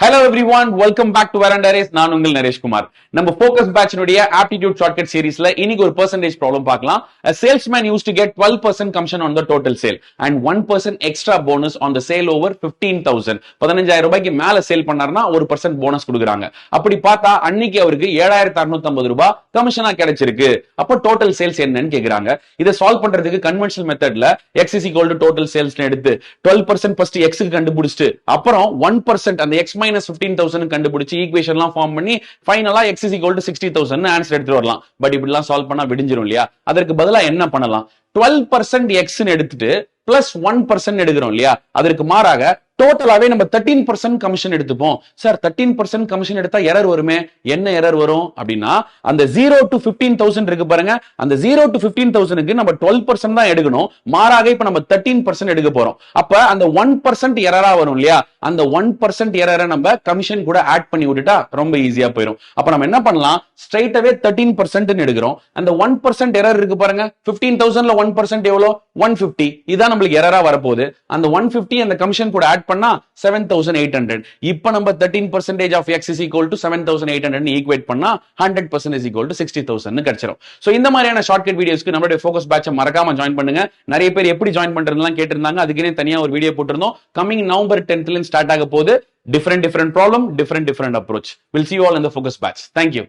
Hello everyone, welcome back to Veranda Race. நான் உங்கள் நரேஷ் குமார். நம்ம focus batch னுடைய aptitude shortcut seriesல இன்னைக்கு ஒரு percentage problem பார்க்கலாம். A salesman used to get 12% commission on the total sale and 1% extra bonus on the sale over 15,000. 15,000 ரூபாய்க்கு மேல sale பண்ணாருன்னா 1% bonus கொடுக்குறாங்க. அப்படி பார்த்தா அன்னைக்கு அவருக்கு 7,650 ரூபாய் கமிஷனா கிடைச்சிருக்கு. அப்போ டோட்டல் சேல்ஸ் என்னன்னு கேக்குறாங்க. இதை சால்வ் பண்றதுக்கு கன்வென்ஷனல் மெத்தட்ல x is equal to total sales எடுத்து 12% ஃபர்ஸ்ட் x க்கு கண்டுபிடிச்சிட்டு அப்புறம் 1% அந்த x minus 15,000 கண்டுபிடிச்சு ஈக்குவேஷன்லாம் ஃபார்ம் பண்ணி ஃபைனலா x is equal to 60,000 answer எடுத்துட்டு வரலாம். பட் இப்படிலாம் சால்வ் பண்ணா விடிஞ்சிரும் இல்லையா? அதற்கு பதிலா என்ன பண்ணலாம்? 12% x ன்னு எடுத்துட்டு பிளஸ் 1% எடுக்கிறோம் இல்லையா? அதற்கு மாறாக டோட்டலாவே நம்ம 13% கமிஷன் எடுத்துப்போம். சார் 13% கமிஷன் எடுத்தா எரர் வருமே, என்ன எரர் வரும் அப்படின்னா அந்த 0 to 15,000 இருக்கு பாருங்க, அந்த 0 to 15,000க்கு நம்ம 12% தான் எடுக்கணும். மாறாக இப்ப நம்ம 13% எடுக்க போறோம். அப்ப அந்த 1% எரரா வரும் இல்லையா? அந்த 1% எரரை நம்ம கமிஷன் கூட ஆட் பண்ணி விட்டுட்டா ரொம்ப ஈஸியா போயிடும். அப்ப நம்ம என்ன பண்ணலாம்? ஸ்ட்ரைட்டாவே 13% எடுக்கிறோம். அந்த 1% எரர் இருக்கு பாருங்க, 15,000ல 1% எவ்வளவு? 150. இதான் நம்மளுக்கு எரரா வரப்போகுது. அந்த 150 அந்த கமிஷன் கூட ஆட் பண்ணா 7,800. இப்ப நம்ம 13% of x is equal to 7,800 equate பண்ணா 100% is equal to 60,000 கிடைச்சிரும். சோ இந்த மாதிரியான ஷார்ட்கட் வீடியோஸ்க்கு நம்மளுடைய ஃபோக்கஸ் பேட்சை மறக்காம ஜாயின் பண்ணுங்க. நிறைய பேர் எப்படி ஜாயின் பண்றதுலாம் கேட்டிருந்தாங்க. அதுக்குனே தனியா ஒரு வீடியோ போட்டிருந்தோம். கமிங் நவம்பர் 10th ஸ்டார்ட் ஆக போகுது. Different problem, different approach. We'll see you all in the focus batch. Thank you.